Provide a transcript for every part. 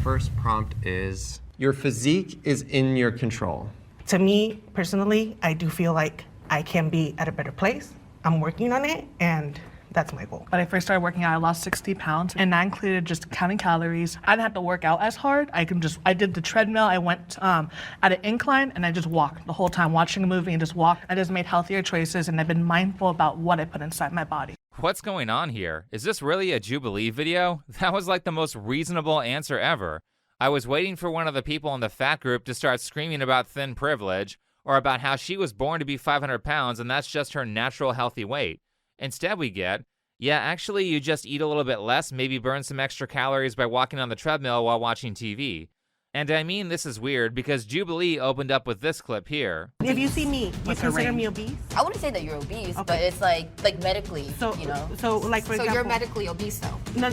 first prompt is, your physique is in your control. To me, personally, I do feel like I can be at a better place. I'm working on it, and that's my goal. When I first started working out, I lost 60 pounds, and that included just counting calories. I didn't have to work out as hard. I did the treadmill. I went at an incline, and I just walked the whole time, watching a movie and just walked. I just made healthier choices, and I've been mindful about what I put inside my body. What's going on here? Is this really a Jubilee video? That was like the most reasonable answer ever. I was waiting for one of the people in the fat group to start screaming about thin privilege, or about how she was born to be 500 pounds and that's just her natural healthy weight. Instead we get, yeah, actually you just eat a little bit less, maybe burn some extra calories by walking on the treadmill while watching TV. And I mean, this is weird because Jubilee opened up with this clip here. If you see me, you consider me obese? I wouldn't say that you're obese, Okay. but it's like medically, you know. So like for example. So you're medically obese though? No,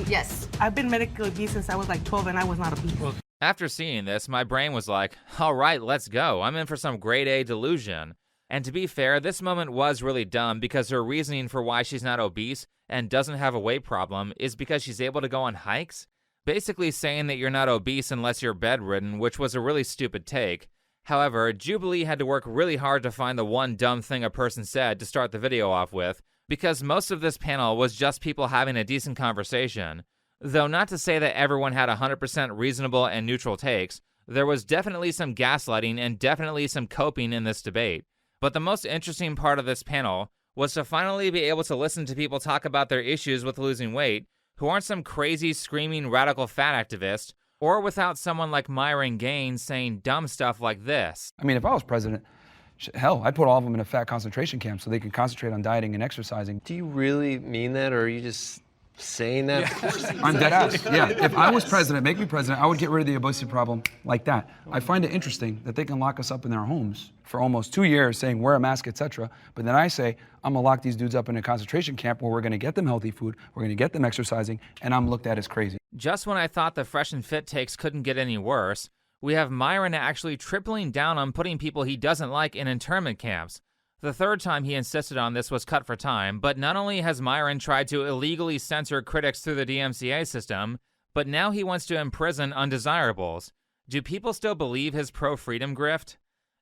Yes. I've been medically obese since I was like 12 and I was not obese. After seeing this, my brain was like, all right, let's go. I'm in for some grade A delusion. And to be fair, this moment was really dumb because her reasoning for why she's not obese and doesn't have a weight problem is because she's able to go on hikes. Basically saying that you're not obese unless you're bedridden, which was a really stupid take. However, Jubilee had to work really hard to find the one dumb thing a person said to start the video off with, because most of this panel was just people having a decent conversation. Though not to say that everyone had 100% reasonable and neutral takes, there was definitely some gaslighting and definitely some coping in this debate. But the most interesting part of this panel was to finally be able to listen to people talk about their issues with losing weight, who aren't some crazy, screaming, radical fat activist, or without someone like Myron Gaines saying dumb stuff like this. I mean, if I was president, hell, I'd put all of them in a fat concentration camp so they can concentrate on dieting and exercising. Do you really mean that, or are you just saying that? Yeah. I'm dead ass, yeah. If I was president, make me president, I would get rid of the obesity problem like that. I find it interesting that they can lock us up in their homes for almost 2 years saying wear a mask, etc. But then I say, I'm gonna lock these dudes up in a concentration camp where we're gonna get them healthy food, we're gonna get them exercising, and I'm looked at as crazy. Just when I thought the fresh and fit takes couldn't get any worse, we have Myron actually tripling down on putting people he doesn't like in internment camps. The third time he insisted on this was cut for time, but not only has Myron tried to illegally censor critics through the DMCA system, but now he wants to imprison undesirables. Do people still believe his pro-freedom grift?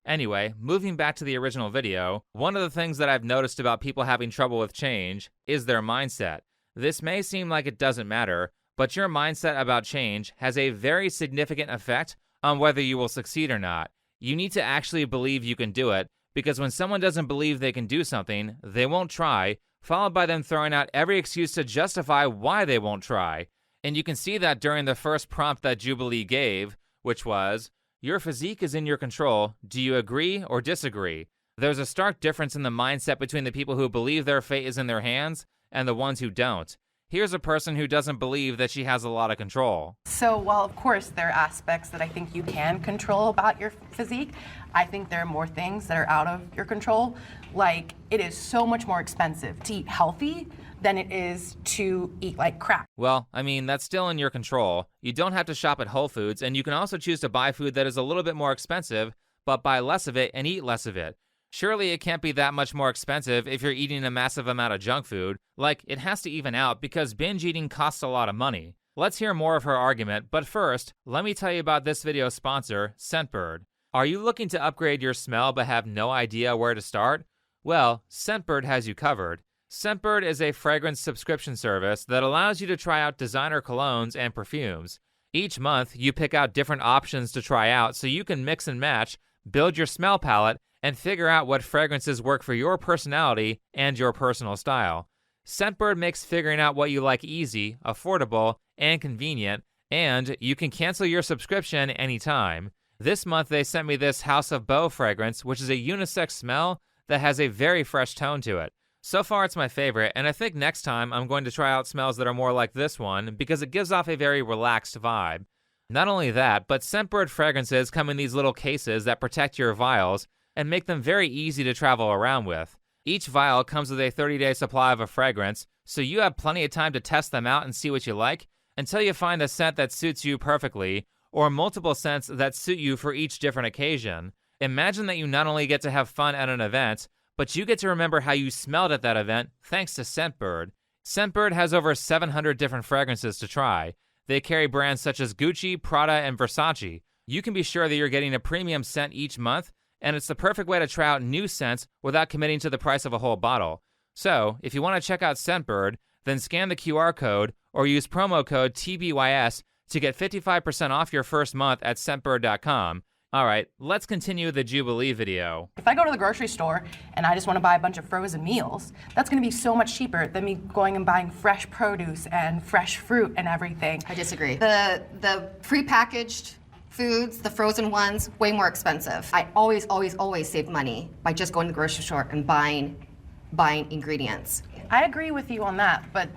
Anyway, moving back to the original video, one of the things that I've noticed about people having trouble with change is their mindset. This may seem like it doesn't matter, but your mindset about change has a very significant effect on whether you will succeed or not. You need to actually believe you can do it, because when someone doesn't believe they can do something, they won't try, followed by them throwing out every excuse to justify why they won't try. And you can see that during the first prompt that Jubilee gave, which was, your physique is in your control, do you agree or disagree? There's a stark difference in the mindset between the people who believe their fate is in their hands and the ones who don't. Here's a person who doesn't believe that she has a lot of control. So while of course there are aspects that I think you can control about your physique, I think there are more things that are out of your control. Like, it is so much more expensive to eat healthy than it is to eat like crap. Well, I mean, that's still in your control. You don't have to shop at Whole Foods, and you can also choose to buy food that is a little bit more expensive, but buy less of it and eat less of it. Surely it can't be that much more expensive if you're eating a massive amount of junk food. Like, it has to even out because binge eating costs a lot of money. Let's hear more of her argument, but first, let me tell you about this video's sponsor, Scentbird. Are you looking to upgrade your smell but have no idea where to start? Well, Scentbird has you covered. Scentbird is a fragrance subscription service that allows you to try out designer colognes and perfumes. Each month, you pick out different options to try out so you can mix and match, build your smell palette, and figure out what fragrances work for your personality and your personal style. Scentbird makes figuring out what you like easy, affordable, and convenient, and you can cancel your subscription anytime. This month they sent me this House of Beau fragrance, which is a unisex smell that has a very fresh tone to it. So far it's my favorite, and I think next time I'm going to try out smells that are more like this one because it gives off a very relaxed vibe. Not only that, but Scentbird fragrances come in these little cases that protect your vials and make them very easy to travel around with. Each vial comes with a 30-day supply of a fragrance, so you have plenty of time to test them out and see what you like until you find a scent that suits you perfectly, or multiple scents that suit you for each different occasion. Imagine that you not only get to have fun at an event, but you get to remember how you smelled at that event thanks to Scentbird. Scentbird has over 700 different fragrances to try. They carry brands such as Gucci, Prada, and Versace. You can be sure that you're getting a premium scent each month, and it's the perfect way to try out new scents without committing to the price of a whole bottle. So, if you want to check out Scentbird, then scan the QR code or use promo code TBYS to get 55% off your first month at Scentbird.com. All right, let's continue the Jubilee video. If I go to the grocery store and I just want to buy a bunch of frozen meals, that's going to be so much cheaper than me going and buying fresh produce and fresh fruit and everything. I disagree. The prepackaged foods, the frozen ones, way more expensive. I always save money by just going to the grocery store and buying ingredients. I agree with you on that, but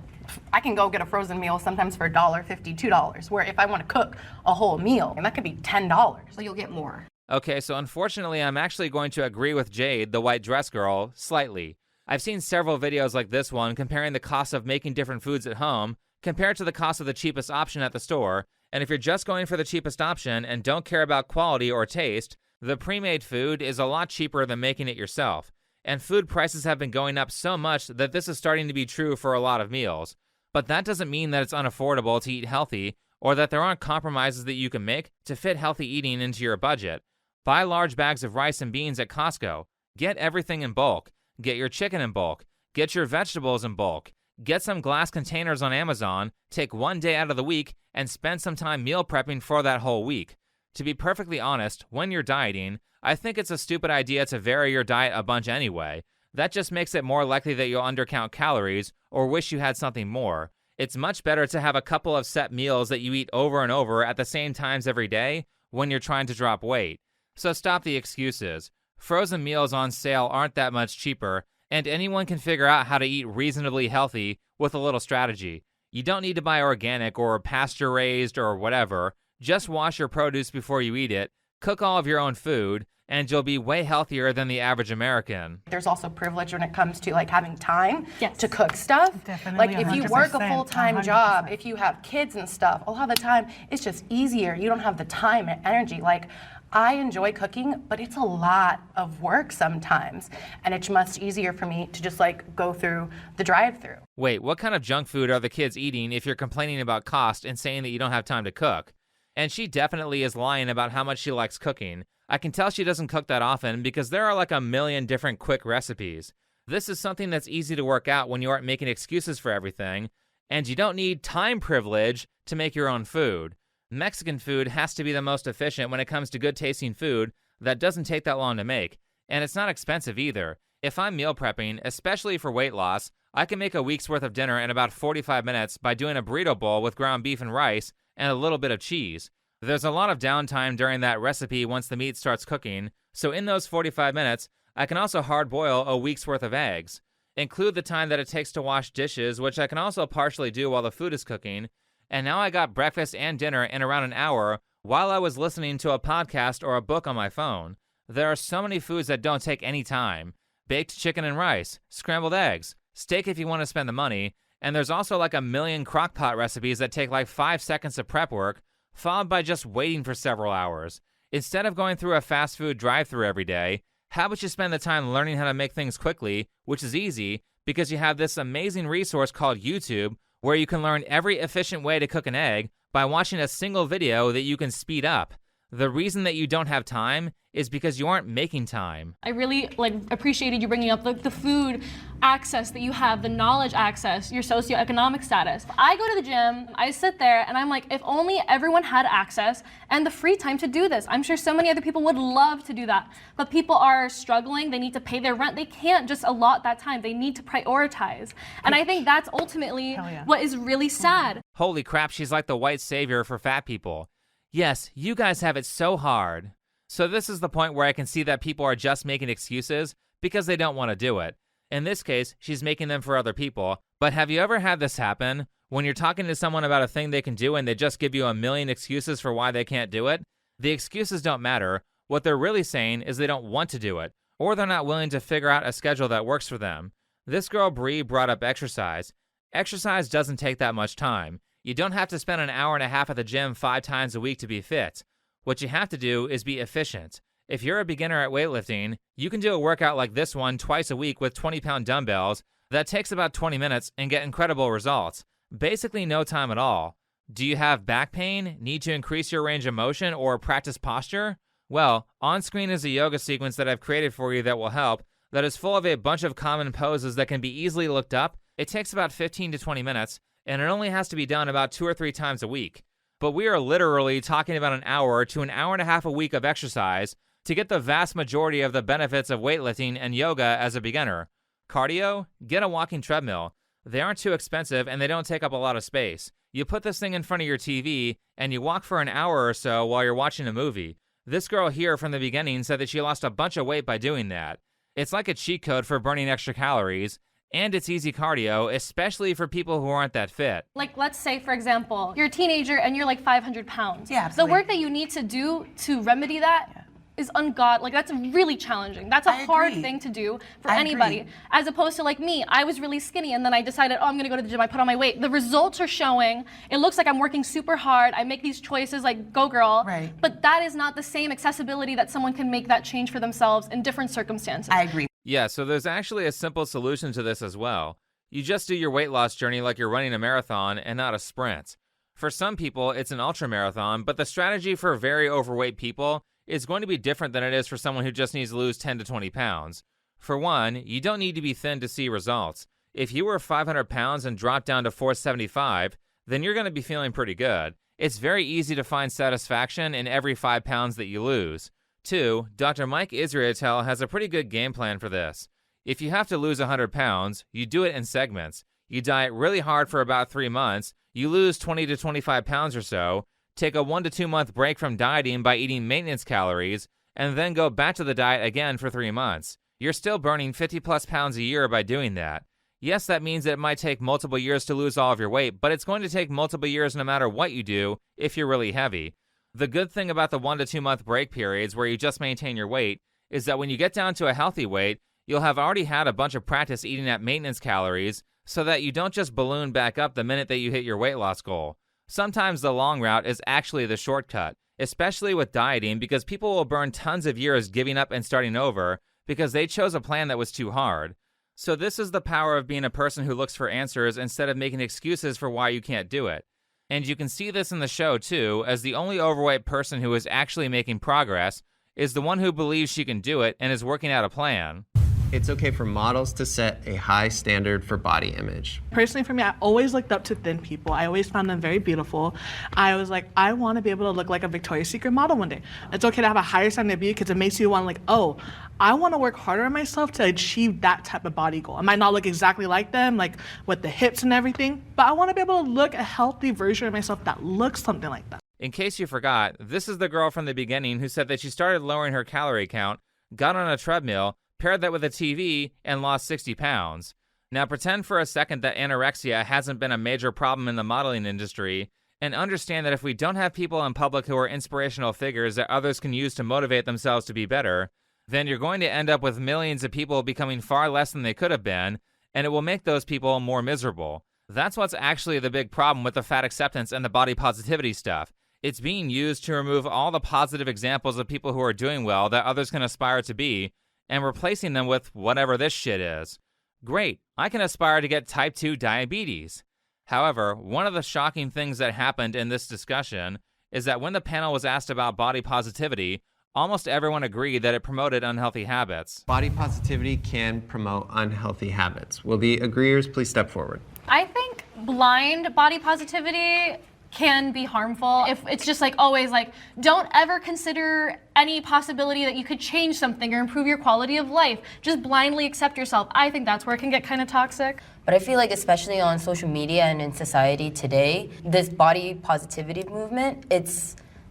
I can go get a frozen meal sometimes for $1.50, $2, where if I want to cook a whole meal, and that could be $10. So you'll get more. Okay, so unfortunately, I'm actually going to agree with Jade, the white dress girl, slightly. I've seen several videos like this one comparing the cost of making different foods at home compared to the cost of the cheapest option at the store, and if you're just going for the cheapest option and don't care about quality or taste, the pre-made food is a lot cheaper than making it yourself. And food prices have been going up so much that this is starting to be true for a lot of meals. But that doesn't mean that it's unaffordable to eat healthy or that there aren't compromises that you can make to fit healthy eating into your budget. Buy large bags of rice and beans at Costco. Get everything in bulk. Get your chicken in bulk. Get your vegetables in bulk. Get some glass containers on Amazon, take one day out of the week, and spend some time meal prepping for that whole week. To be perfectly honest, when you're dieting, I think it's a stupid idea to vary your diet a bunch anyway. That just makes it more likely that you'll undercount calories or wish you had something more. It's much better to have a couple of set meals that you eat over and over at the same times every day when you're trying to drop weight. So stop the excuses. Frozen meals on sale aren't that much cheaper, and anyone can figure out how to eat reasonably healthy with a little strategy. You don't need to buy organic or pasture-raised or whatever. Just wash your produce before you eat it, cook all of your own food, and you'll be way healthier than the average American. There's also privilege when it comes to like having time Yes. to cook stuff. Definitely, Like if you work a 100%, full-time job, if you have kids and stuff, a lot of the time it's just easier. You don't have the time and energy. Like I enjoy cooking, but it's a lot of work sometimes. And it's much easier for me to just like go through the drive-through. Wait, what kind of junk food are the kids eating if you're complaining about cost and saying that you don't have time to cook? And she definitely is lying about how much she likes cooking. I can tell she doesn't cook that often because there are like a million different quick recipes. This is something that's easy to work out when you aren't making excuses for everything, and you don't need time privilege to make your own food. Mexican food has to be the most efficient when it comes to good tasting food that doesn't take that long to make, and it's not expensive either. If I'm meal prepping, especially for weight loss, I can make a week's worth of dinner in about 45 minutes by doing a burrito bowl with ground beef and rice and a little bit of cheese. There's a lot of downtime during that recipe once the meat starts cooking, so in those 45 minutes, I can also hard boil a week's worth of eggs. Include the time that it takes to wash dishes, which I can also partially do while the food is cooking, and now I got breakfast and dinner in around an hour while I was listening to a podcast or a book on my phone. There are so many foods that don't take any time. Baked chicken and rice, scrambled eggs, steak if you want to spend the money, and there's also like a million crock pot recipes that take like 5 seconds of prep work, followed by just waiting for several hours. Instead of going through a fast food drive-thru every day, how about you spend the time learning how to make things quickly, which is easy because you have this amazing resource called YouTube where you can learn every efficient way to cook an egg by watching a single video that you can speed up. The reason that you don't have time is because you aren't making time. I really appreciated you bringing up the food access that you have, the knowledge access, your socioeconomic status. I go to the gym, I sit there, and I'm like, if only everyone had access and the free time to do this. I'm sure so many other people would love to do that, but people are struggling. They need to pay their rent. They can't just allot that time. They need to prioritize. And I think that's ultimately what is really sad. Holy crap, she's like the white savior for fat people. Yes, you guys have it so hard. So this is the point where I can see that people are just making excuses because they don't want to do it. In this case, she's making them for other people. But have you ever had this happen? When you're talking to someone about a thing they can do and they just give you a million excuses for why they can't do it? The excuses don't matter. What they're really saying is they don't want to do it, or they're not willing to figure out a schedule that works for them. This girl Bree brought up exercise. Exercise doesn't take that much time. You don't have to spend an hour and a half at the gym 5 times a week to be fit. What you have to do is be efficient. If you're a beginner at weightlifting, you can do a workout like this one twice a week with 20-pound dumbbells that takes about 20 minutes and get incredible results. Basically no time at all. Do you have back pain, need to increase your range of motion, or practice posture? Well, on screen is a yoga sequence that I've created for you that will help, that is full of a bunch of common poses that can be easily looked up. It takes about 15 to 20 minutes, and it only has to be done about 2 or 3 times a week. But we are literally talking about an hour to an hour and a half a week of exercise to get the vast majority of the benefits of weightlifting and yoga as a beginner. Cardio? Get a walking treadmill. They aren't too expensive and they don't take up a lot of space. You put this thing in front of your TV and you walk for an hour or so while you're watching a movie. This girl here from the beginning said that she lost a bunch of weight by doing that. It's like a cheat code for burning extra calories, and it's easy cardio, especially for people who aren't that fit. Like, let's say, for example, you're a teenager and you're like 500 pounds. Yeah, the absolutely. work that you need to do to remedy that is ungodly. Like, that's really challenging. That's a hard agree. thing to do for I anybody. agree. As opposed to like me, I was really skinny and then I decided, oh, I'm gonna go to the gym, I put on my weight. The results are showing. It looks like I'm working super hard. I make these choices like, go girl. Right. But that is not the same accessibility that someone can make that change for themselves in different circumstances. I agree. Yeah, so there's actually a simple solution to this as well. You just do your weight loss journey like you're running a marathon and not a sprint. For some people, it's an ultra marathon, but the strategy for very overweight people is going to be different than it is for someone who just needs to lose 10 to 20 pounds. For one, you don't need to be thin to see results. If you were 500 pounds and dropped down to 475, then you're going to be feeling pretty good. It's very easy to find satisfaction in every 5 pounds that you lose. 2, Dr. Mike Israetel has a pretty good game plan for this. If you have to lose 100 pounds, you do it in segments. You diet really hard for about 3 months, you lose 20 to 25 pounds or so, take a 1 to 2 month break from dieting by eating maintenance calories, and then go back to the diet again for 3 months. You're still burning 50 plus pounds a year by doing that. Yes, that means that it might take multiple years to lose all of your weight, but it's going to take multiple years no matter what you do if you're really heavy. The good thing about the 1 to 2 month break periods where you just maintain your weight is that when you get down to a healthy weight, you'll have already had a bunch of practice eating at maintenance calories so that you don't just balloon back up the minute that you hit your weight loss goal. Sometimes the long route is actually the shortcut, especially with dieting, because people will burn tons of years giving up and starting over because they chose a plan that was too hard. So this is the power of being a person who looks for answers instead of making excuses for why you can't do it. And you can see this in the show too, as the only overweight person who is actually making progress is the one who believes she can do it and is working out a plan. It's okay for models to set a high standard for body image. Personally, for me, I always looked up to thin people. I always found them very beautiful. I was like, I want to be able to look like a Victoria's Secret model one day. It's okay to have a higher standard of beauty because it makes you want like, oh, I want to work harder on myself to achieve that type of body goal. I might not look exactly like them, like with the hips and everything, but I want to be able to look a healthy version of myself that looks something like that. In case you forgot, this is the girl from the beginning who said that she started lowering her calorie count, got on a treadmill, paired that with a TV, and lost 60 pounds. Now pretend for a second that anorexia hasn't been a major problem in the modeling industry, and understand that if we don't have people in public who are inspirational figures that others can use to motivate themselves to be better, then you're going to end up with millions of people becoming far less than they could have been, and it will make those people more miserable. That's what's actually the big problem with the fat acceptance and the body positivity stuff. It's being used to remove all the positive examples of people who are doing well that others can aspire to be, and replacing them with whatever this shit is. Great, I can aspire to get type 2 diabetes. However, one of the shocking things that happened in this discussion is that when the panel was asked about body positivity, almost everyone agreed that it promoted unhealthy habits. Body positivity can promote unhealthy habits. Will the agreeers please step forward? I think blind body positivity can be harmful if it's just like always like don't ever consider any possibility that you could change something or improve your quality of life. Just blindly accept yourself. I think that's where it can get kind of toxic. But I feel like especially on social media and in society today, this body positivity movement,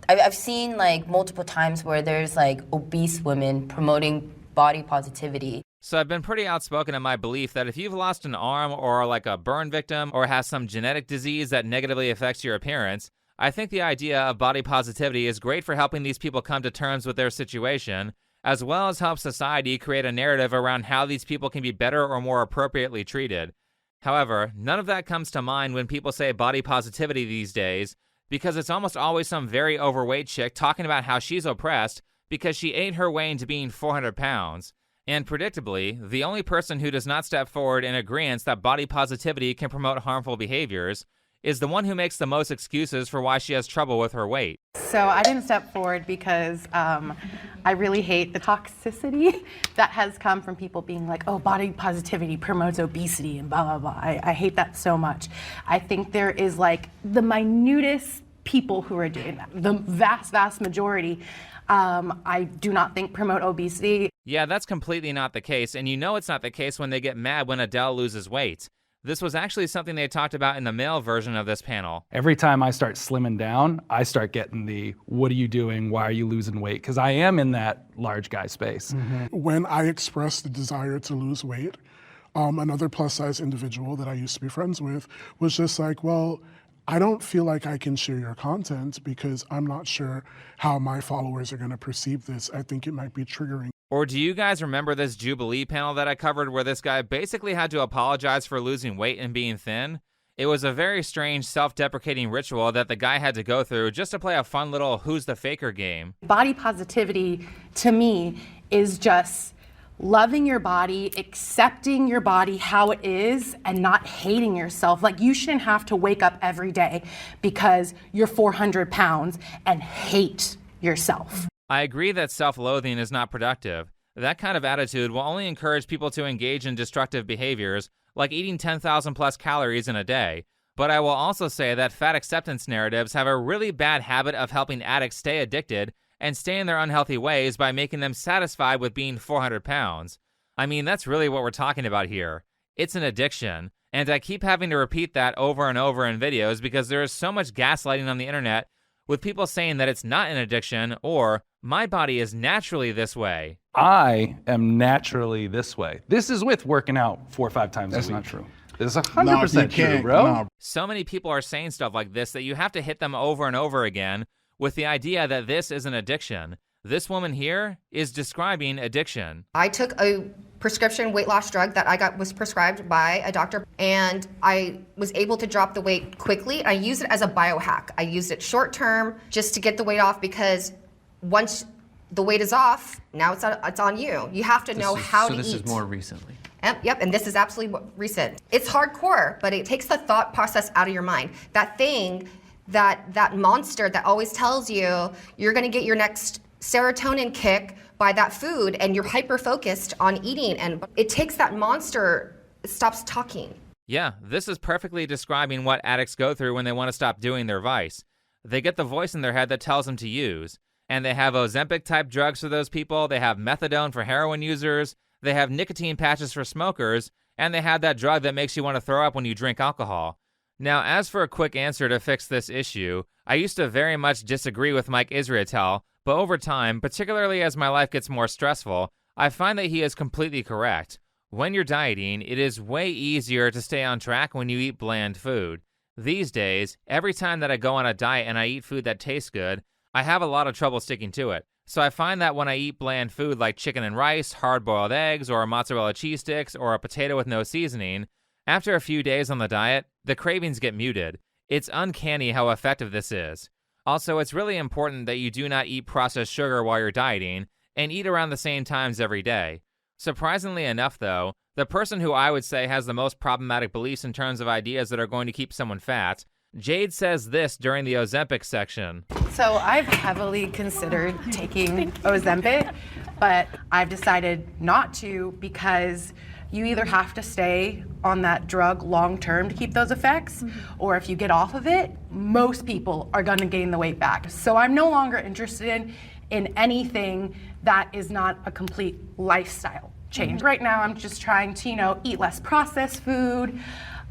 I've seen like multiple times where there's like obese women promoting body positivity. So I've been pretty outspoken in my belief that if you've lost an arm or are like a burn victim or have some genetic disease that negatively affects your appearance, I think the idea of body positivity is great for helping these people come to terms with their situation, as well as help society create a narrative around how these people can be better or more appropriately treated. However, none of that comes to mind when people say body positivity these days, because it's almost always some very overweight chick talking about how she's oppressed because she ate her way into being 400 pounds. And predictably, the only person who does not step forward in agreement that body positivity can promote harmful behaviors is the one who makes the most excuses for why she has trouble with her weight. So I didn't step forward because I really hate the toxicity that has come from people being like, oh, body positivity promotes obesity and blah, blah, blah. I hate that so much. I think there is like the minutest people who are doing that. The vast, vast majority, I do not think promote obesity. Yeah, that's completely not the case, and you know it's not the case when they get mad when Adele loses weight. This was actually something they talked about in the male version of this panel. Every time I start slimming down, I start getting the, what are you doing? Why are you losing weight? Because I am in that large guy space. When I expressed the desire to lose weight, another plus size individual that I used to be friends with was just like, well, I don't feel like I can share your content because I'm not sure how my followers are going to perceive this. I think it might be triggering. Or do you guys remember this Jubilee panel that I covered where this guy basically had to apologize for losing weight and being thin? It was a very strange self-deprecating ritual that the guy had to go through just to play a fun little who's the faker game. Body positivity, to me, is just loving your body, accepting your body how it is, and not hating yourself. Like, you shouldn't have to wake up every day because you're 400 pounds and hate yourself. I agree that self-loathing is not productive. That kind of attitude will only encourage people to engage in destructive behaviors, like eating 10,000 plus calories in a day. But I will also say that fat acceptance narratives have a really bad habit of helping addicts stay addicted and stay in their unhealthy ways by making them satisfied with being 400 pounds. I mean, that's really what we're talking about here. It's an addiction, and I keep having to repeat that over and over in videos because there is so much gaslighting on the internet with people saying that it's not an addiction or my body is naturally this way. I am naturally this way. This is with working out 4 or 5 times a week. That's not true. This is 100% true, bro. So many people are saying stuff like this that you have to hit them over and over again with the idea that this is an addiction. This woman here is describing addiction. I took a prescription weight loss drug that was prescribed by a doctor, and I was able to drop the weight quickly. I used it as a biohack. I used it short term just to get the weight off, because once the weight is off, now it's on you. You have to know how to eat. So this is more recently. Yep, and this is absolutely recent. It's hardcore, but it takes the thought process out of your mind. That thing, that monster that always tells you you're gonna get your next serotonin kick by that food, and you're hyper-focused on eating, and it takes that monster, it stops talking. Yeah, this is perfectly describing what addicts go through when they want to stop doing their vice. They get the voice in their head that tells them to use. And they have Ozempic-type drugs for those people, they have methadone for heroin users, they have nicotine patches for smokers, and they have that drug that makes you want to throw up when you drink alcohol. Now, as for a quick answer to fix this issue, I used to very much disagree with Mike Israetel, but over time, particularly as my life gets more stressful, I find that he is completely correct. When you're dieting, it is way easier to stay on track when you eat bland food. These days, every time that I go on a diet and I eat food that tastes good, I have a lot of trouble sticking to it. So I find that when I eat bland food like chicken and rice, hard-boiled eggs, or mozzarella cheese sticks, or a potato with no seasoning, after a few days on the diet, the cravings get muted. It's uncanny how effective this is. Also, it's really important that you do not eat processed sugar while you're dieting, and eat around the same times every day. Surprisingly enough, though, the person who I would say has the most problematic beliefs in terms of ideas that are going to keep someone fat, Jade says this during the Ozempic section. So I've heavily considered taking Ozempic, but I've decided not to, because you either have to stay on that drug long term to keep those effects, or if you get off of it, most people are gonna gain the weight back. So I'm no longer interested in anything that is not a complete lifestyle change. Right now I'm just trying to, eat less processed food,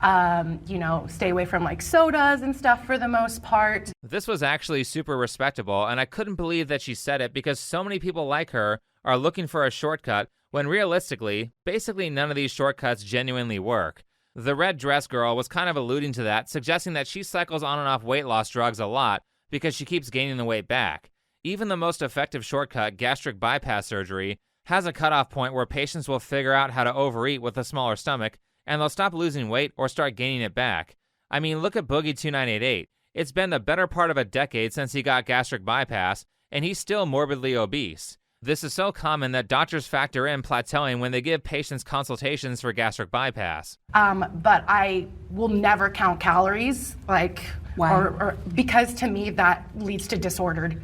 stay away from like sodas and stuff for the most part. This was actually super respectable, and I couldn't believe that she said it because so many people like her are looking for a shortcut when realistically, basically none of these shortcuts genuinely work. The red dress girl was kind of alluding to that, suggesting that she cycles on and off weight loss drugs a lot because she keeps gaining the weight back. Even the most effective shortcut, gastric bypass surgery, has a cutoff point where patients will figure out how to overeat with a smaller stomach, and they'll stop losing weight or start gaining it back. I mean, look at Boogie2988. It's been the better part of a decade since he got gastric bypass, and he's still morbidly obese. This is so common that doctors factor in plateauing when they give patients consultations for gastric bypass. But I will never count calories, or because to me that leads to disordered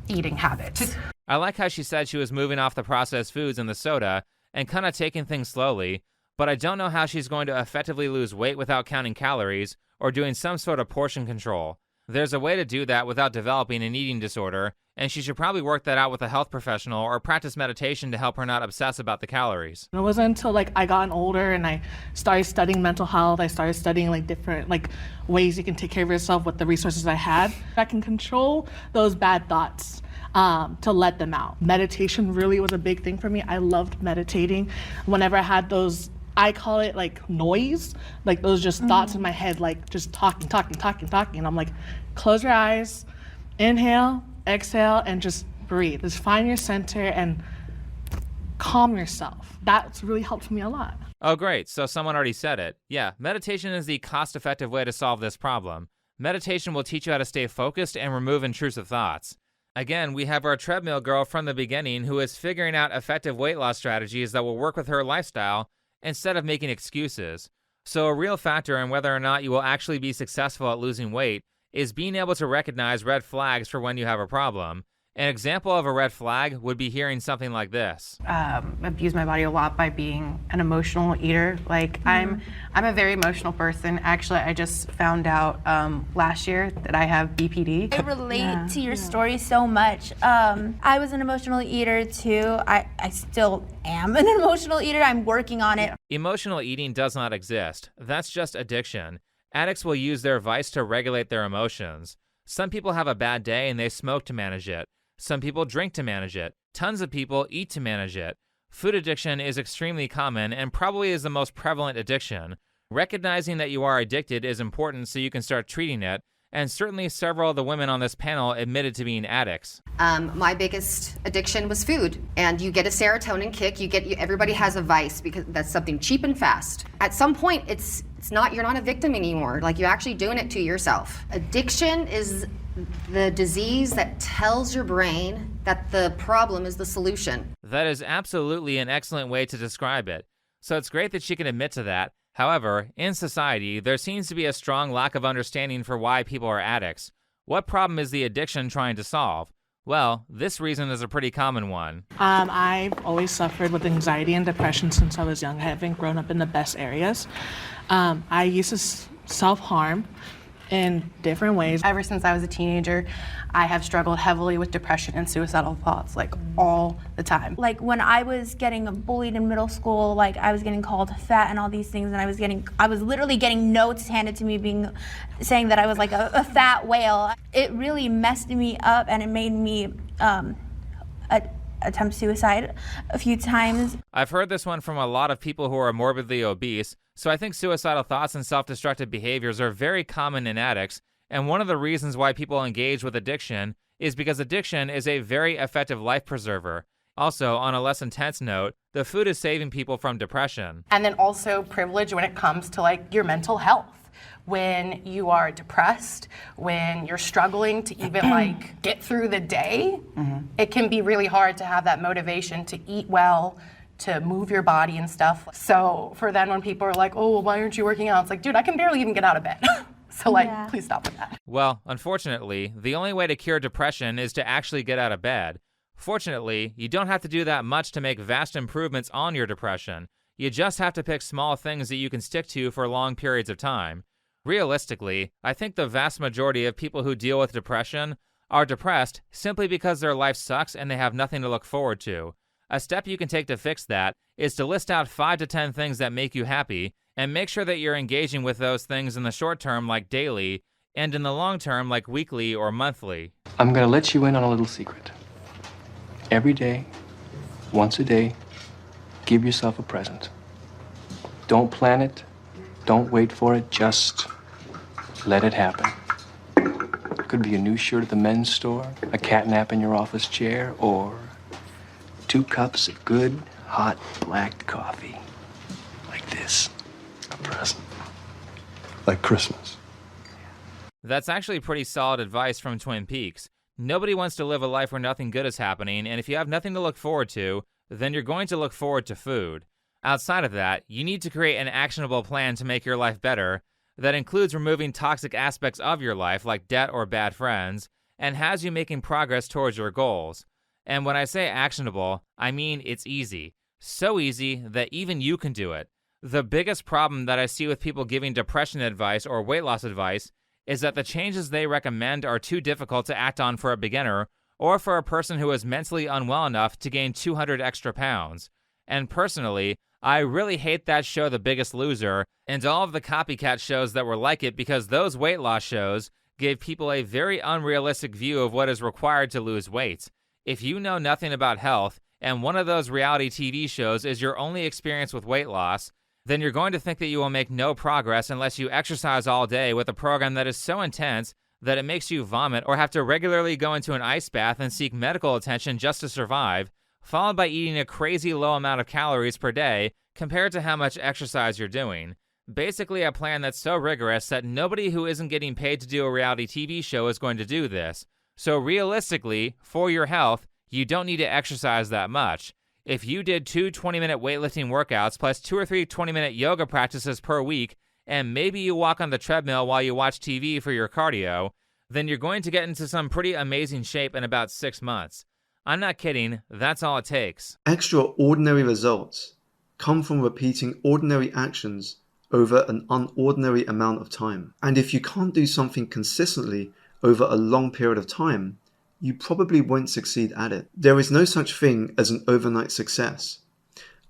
eating habits. I like how she said she was moving off the processed foods and the soda and kind of taking things slowly, but I don't know how she's going to effectively lose weight without counting calories or doing some sort of portion control. There's a way to do that without developing an eating disorder, and she should probably work that out with a health professional or practice meditation to help her not obsess about the calories. It wasn't until I gotten older and I started studying mental health, I started studying different ways you can take care of yourself with the resources I had. I can control those bad thoughts to let them out. Meditation really was a big thing for me. I loved meditating. Whenever I had those, I call it noise, those just thoughts in my head, just talking. And I'm close your eyes, inhale, exhale, and just breathe. Just find your center and calm yourself. That's really helped me a lot. Oh, great. So someone already said it. Yeah, meditation is the cost-effective way to solve this problem. Meditation will teach you how to stay focused and remove intrusive thoughts. Again, we have our treadmill girl from the beginning who is figuring out effective weight loss strategies that will work with her lifestyle instead of making excuses. So a real factor in whether or not you will actually be successful at losing weight is being able to recognize red flags for when you have a problem. An example of a red flag would be hearing something like this. Abuse my body a lot by being an emotional eater. I'm a very emotional person. Actually, I just found out last year that I have BPD. I relate to your story so much. I was an emotional eater too. I still am an emotional eater. I'm working on it. Emotional eating does not exist. That's just addiction. Addicts will use their vice to regulate their emotions. Some people have a bad day and they smoke to manage it. Some people drink to manage it. Tons of people eat to manage it. Food addiction is extremely common and probably is the most prevalent addiction. Recognizing that you are addicted is important so you can start treating it, and certainly several of the women on this panel admitted to being addicts. My biggest addiction was food, and you get a serotonin kick. Everybody has a vice because that's something cheap and fast. At some point, you're not a victim anymore. You're actually doing it to yourself. Addiction is the disease that tells your brain that the problem is the solution. That is absolutely an excellent way to describe it. So it's great that she can admit to that. However, in society, there seems to be a strong lack of understanding for why people are addicts. What problem is the addiction trying to solve? Well, this reason is a pretty common one. I've always suffered with anxiety and depression since I was young. I haven't grown up in the best areas. I used to self-harm in different ways. Ever since I was a teenager, I have struggled heavily with depression and suicidal thoughts, all the time. When I was getting bullied in middle school, I was getting called fat and all these things, and I was literally getting notes handed to me saying that I was a fat whale. It really messed me up, and it made me attempt suicide a few times. I've heard this one from a lot of people who are morbidly obese, so I think suicidal thoughts and self-destructive behaviors are very common in addicts, and one of the reasons why people engage with addiction is because addiction is a very effective life preserver. Also, on a less intense note, the food is saving people from depression. And then also privilege when it comes to your mental health. When you are depressed, when you're struggling to even get through the day, it can be really hard to have that motivation to eat well, to move your body and stuff. So for then when people are oh, why aren't you working out? It's dude, I can barely even get out of bed. So please stop with that. Well, unfortunately, the only way to cure depression is to actually get out of bed. Fortunately, you don't have to do that much to make vast improvements on your depression. You just have to pick small things that you can stick to for long periods of time. Realistically, I think the vast majority of people who deal with depression are depressed simply because their life sucks and they have nothing to look forward to. A step you can take to fix that is to list out 5 to 10 things that make you happy and make sure that you're engaging with those things in the short term daily and in the long term weekly or monthly. I'm gonna let you in on a little secret. Every day, once a day, give yourself a present. Don't plan it, don't wait for it, just let it happen. It could be a new shirt at the men's store, a cat nap in your office chair, or 2 cups of good, hot, black coffee. Like this. A present. Like Christmas. That's actually pretty solid advice from Twin Peaks. Nobody wants to live a life where nothing good is happening, and if you have nothing to look forward to, then you're going to look forward to food. Outside of that, you need to create an actionable plan to make your life better that includes removing toxic aspects of your life like debt or bad friends, and has you making progress towards your goals. And when I say actionable, I mean it's easy. So easy that even you can do it. The biggest problem that I see with people giving depression advice or weight loss advice is that the changes they recommend are too difficult to act on for a beginner or for a person who is mentally unwell enough to gain 200 extra pounds. And personally, I really hate that show The Biggest Loser and all of the copycat shows that were like it, because those weight loss shows gave people a very unrealistic view of what is required to lose weight. If you know nothing about health and one of those reality TV shows is your only experience with weight loss, then you're going to think that you will make no progress unless you exercise all day with a program that is so intense that it makes you vomit or have to regularly go into an ice bath and seek medical attention just to survive, followed by eating a crazy low amount of calories per day compared to how much exercise you're doing. Basically a plan that's so rigorous that nobody who isn't getting paid to do a reality TV show is going to do this. So realistically, for your health, you don't need to exercise that much. If you did 2 20-minute weightlifting workouts plus 2 or 3 20-minute yoga practices per week, and maybe you walk on the treadmill while you watch TV for your cardio, then you're going to get into some pretty amazing shape in about 6 months. I'm not kidding, that's all it takes. Extraordinary results come from repeating ordinary actions over an unordinary amount of time. And if you can't do something consistently over a long period of time, you probably won't succeed at it. There is no such thing as an overnight success,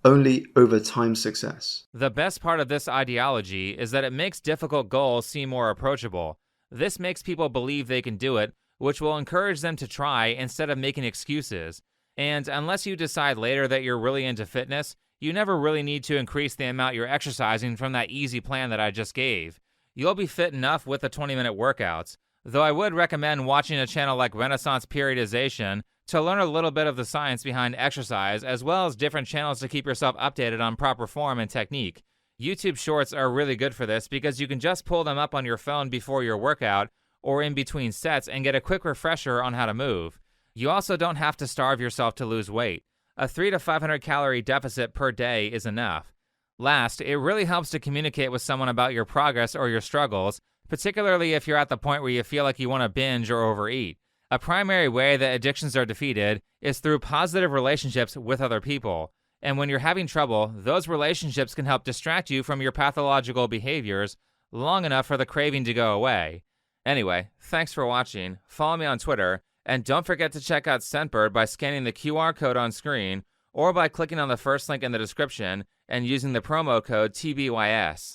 only over time success. The best part of this ideology is that it makes difficult goals seem more approachable. This makes people believe they can do it, which will encourage them to try instead of making excuses. And unless you decide later that you're really into fitness, you never really need to increase the amount you're exercising from that easy plan that I just gave. You'll be fit enough with the 20-minute workouts, though I would recommend watching a channel like Renaissance Periodization to learn a little bit of the science behind exercise, as well as different channels to keep yourself updated on proper form and technique. YouTube Shorts are really good for this because you can just pull them up on your phone before your workout or in between sets and get a quick refresher on how to move. You also don't have to starve yourself to lose weight. A 300 to 500 calorie deficit per day is enough. Last, it really helps to communicate with someone about your progress or your struggles, particularly if you're at the point where you feel like you want to binge or overeat. A primary way that addictions are defeated is through positive relationships with other people. And when you're having trouble, those relationships can help distract you from your pathological behaviors long enough for the craving to go away. Anyway, thanks for watching. Follow me on Twitter, and don't forget to check out Scentbird by scanning the QR code on screen or by clicking on the first link in the description and using the promo code TBYS.